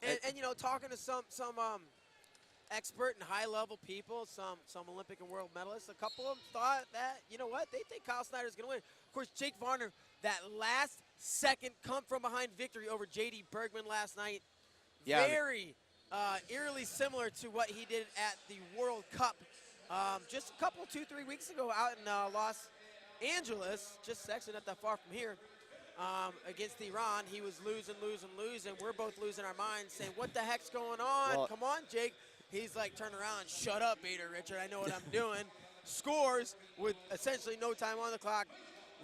And you know, talking to some expert and high-level people, some Olympic and world medalists, a couple of them thought that, you know what, they think Kyle Snyder's going to win. Of course, Jake Varner, that last-second come-from-behind victory over J.D. Bergman last night, very eerily similar to what he did at the World Cup just a couple, 2-3 weeks ago out in Los Angeles, just actually not that far from here. Against Iran, he was losing. We're both losing our minds saying, what the heck's going on? Well, come on, Jake. He's like, turn around, shut up, Bader Richard, I know what I'm doing. Scores with essentially no time on the clock.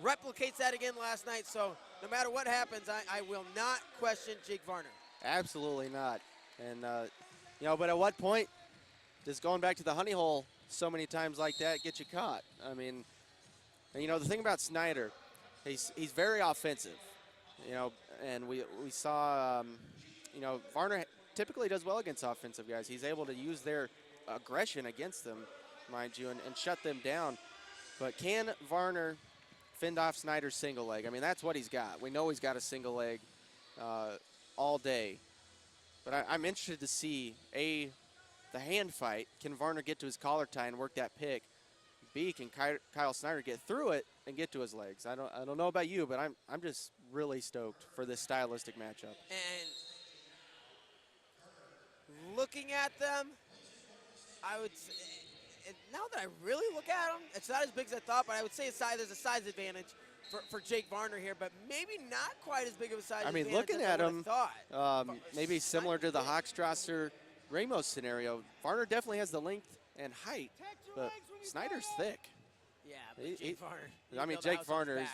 Replicates that again last night. So no matter what happens, I will not question Jake Varner. Absolutely not. And, you know, but at what point does going back to the honey hole so many times like that get you caught? I mean, and, you know, the thing about Snyder, he's very offensive, you know, and we saw, you know, Varner typically does well against offensive guys. He's able to use their aggression against them, mind you, and shut them down. But can Varner fend off Snyder's single leg? I mean, that's what he's got. We know he's got a single leg all day. But I'm interested to see, A, the hand fight. Can Varner get to his collar tie and work that pick? B, can Kyle Snyder get through it and get to his legs? I don't know about you, but I'm just really stoked for this stylistic matchup. And looking at them, I would say, now that I really look at them, it's not as big as I thought, but I would say there's a size advantage for Jake Varner here, but maybe not quite as big of a size advantage. I mean, looking at him, thought. Maybe similar to the Hochstrasser-Ramos scenario, Varner definitely has the length and height, but Snyder's thick. Yeah, but Jake Varner. I mean, Jake Varner is,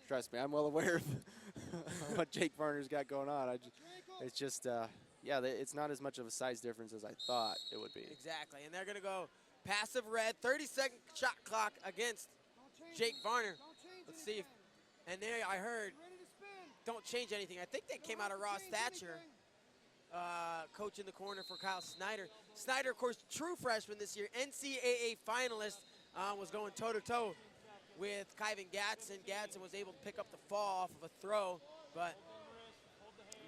trust me, I'm well aware of what Jake Varner's got going on. It's just, yeah, it's not as much of a size difference as I thought it would be. Exactly, and they're going to go passive red, 30-second shot clock against Jake Varner. Let's see if, and there I heard, don't change anything. I think that came out of Ross Thatcher, coach in the corner for Kyle Snyder. Snyder, of course, true freshman this year, NCAA finalist, was going toe-to-toe with Kyvan Gatson. Gatson was able to pick up the fall off of a throw, but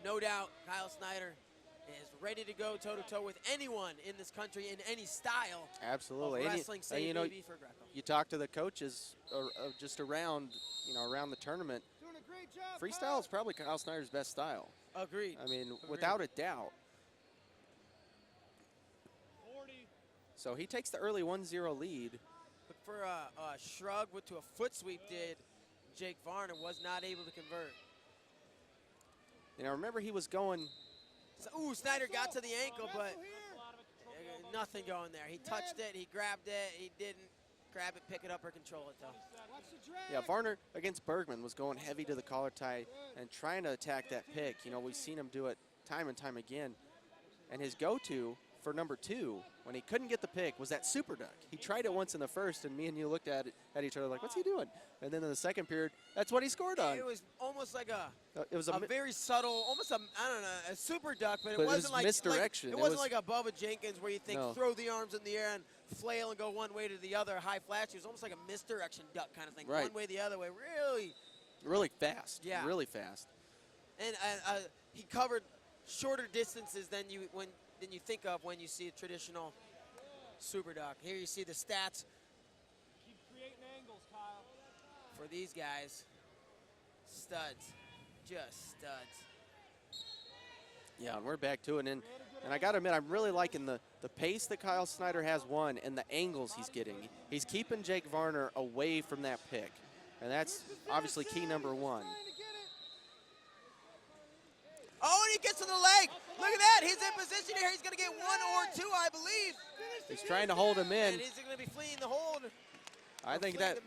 no doubt Kyle Snyder is ready to go toe-to-toe with anyone in this country in any style. Absolutely. Of wrestling, say you know, maybe for Greco. You talk to the coaches just around, you know, around the tournament. Freestyle is probably Kyle Snyder's best style. Agreed. I mean, without a doubt. So he takes the early 1-0 lead. But for a shrug to a foot sweep did Jake Varner, was not able to convert. You know, remember he was going. Ooh, Snyder got to the ankle, but nothing going there. He touched it, he grabbed it, he didn't grab it, pick it up, or control it, though. Yeah, Varner against Bergman was going heavy to the collar tie and trying to attack that pick. You know, we've seen him do it time and time again. And his go-to for number 2, when he couldn't get the pick, was that super duck. He tried it once in the first, and me and you looked at each other like, what's he doing? And then in the second period, that's what he scored on. It was almost like it was a very subtle, almost a super duck, but it wasn't like misdirection. It wasn't like a Bubba Jenkins where you think throw the arms in the air and flail and go one way to the other, high flash. It was almost like a misdirection duck kind of thing, one way the other way. Really fast. Yeah, really fast. And he covered shorter distances than you think of when you see a traditional super duck. Here you see the stats. Keep creating angles, Kyle. For these guys, studs, just studs. Yeah, and we're back to it. And I got to admit, I'm really liking the pace that Kyle Snyder has won and the angles he's getting. He's keeping Jake Varner away from that pick, and that's obviously key number 1. Oh, and he gets to the leg. Look at that. He's in position here. He's going to get 1 or 2, I believe. He's trying to hold him in. And he's going to be fleeing the hold. I think that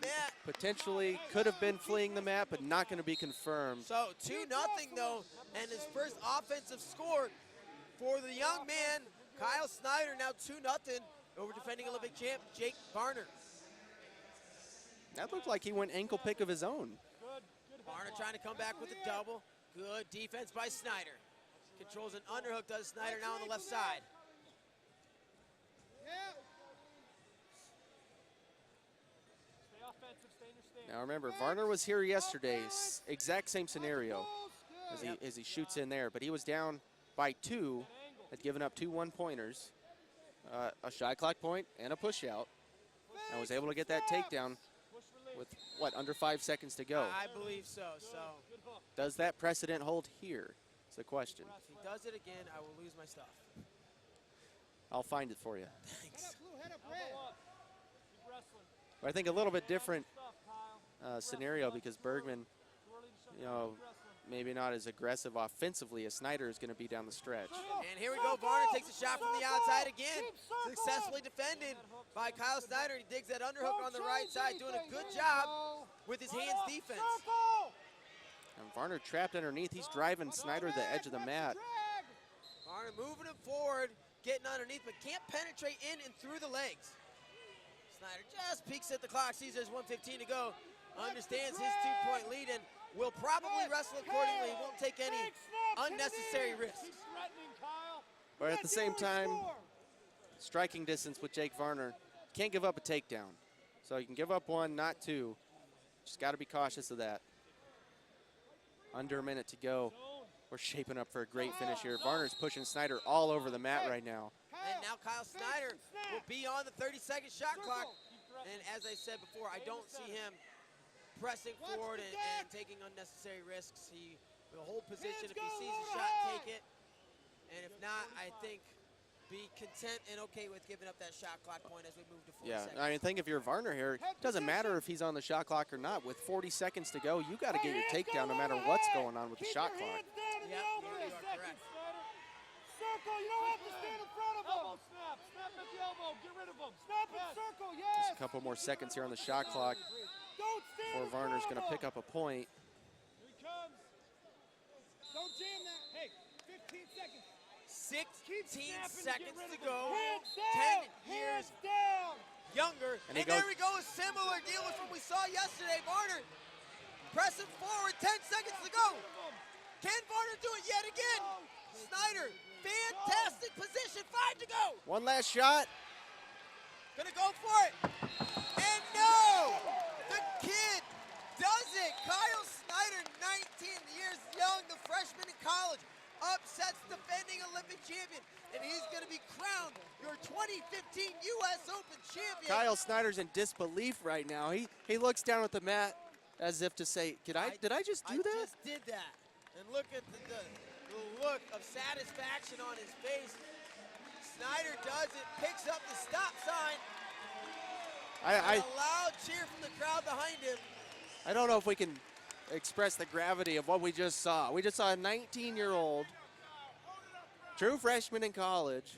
potentially could have been fleeing the mat, but not going to be confirmed. So 2-0 though, and his first offensive score for the young man, Kyle Snyder, now 2-0 over defending Olympic champ Jake Varner. That looked like he went ankle pick of his own. Varner trying to come back with a double. Good defense by Snyder. Controls an underhook, does Snyder now on the left side. Now remember, Varner was here yesterday, exact same scenario as he shoots in there, but he was down by 2, had given up 2 one-pointers, a shot clock point and a push-out, and was able to get that takedown with, what, under 5 seconds to go. I believe so. So Does that precedent hold here? Is the question. if he does it again, I will lose my stuff. I'll find it for you. Thanks. But I think a little bit different scenario because Bergman, you know, maybe not as aggressive offensively as Snyder is going to be down the stretch. And here we go. Varner takes a shot from the outside again. Successfully defended by Kyle Snyder. He digs that underhook on the right side, doing a good job with his hands defense. And Varner trapped underneath. He's driving Snyder to the edge of the mat. Varner moving him forward, getting underneath, but can't penetrate in and through the legs. Snyder just peeks at the clock, sees there's 1:15 to go, understands his 2-point lead, and will probably wrestle accordingly. Won't take any unnecessary risks. But at the same time, striking distance with Jake Varner. Can't give up a takedown. So you can give up 1, not 2. Just got to be cautious of that. Under a minute to go. We're shaping up for a great finish here. Varner's pushing Snyder all over the mat right now. And now Kyle Snyder will be on the 30-second shot clock. And as I said before, I don't see him pressing forward and taking unnecessary risks. He will hold position. If he sees a shot, take it. And if not, I think be content and okay with giving up that shot clock point as we move to 40 seconds. I mean, think if you're Varner here, it doesn't matter if he's on the shot clock or not. With 40 seconds to go, you got to get your takedown no matter what's going on with the shot clock. Yep, you are correct. Circle, you don't have to stand in front of him. Elbow snap, snap at the elbow, get rid of him. Snap and circle, yes. Just a couple more seconds here on the shot clock Don't stand before Varner's going to pick up a point. Here he comes. Don't jam that. Hey, 15 seconds. 16 seconds to go. Hands down. 10 years Hands down. younger. And And he goes- there we go, a similar deal with what we saw yesterday. Varner pressing forward, 10 seconds to go. Can Varner do it yet again? Snyder, fantastic position, 5 to go. One last shot. Gonna go for it. And no! The kid does it. Kyle Snyder, 19 years young, the freshman in college, upsets defending Olympic champion. And he's gonna be crowned your 2015 U.S. Open champion. Kyle Snyder's in disbelief right now. He looks down at the mat as if to say, did I just do that? I just did that. And look at the look of satisfaction on his face. Snyder does it, picks up the stop sign. I A loud cheer from the crowd behind him. I don't know if we can express the gravity of what we just saw. We just saw a 19-year-old, true freshman in college,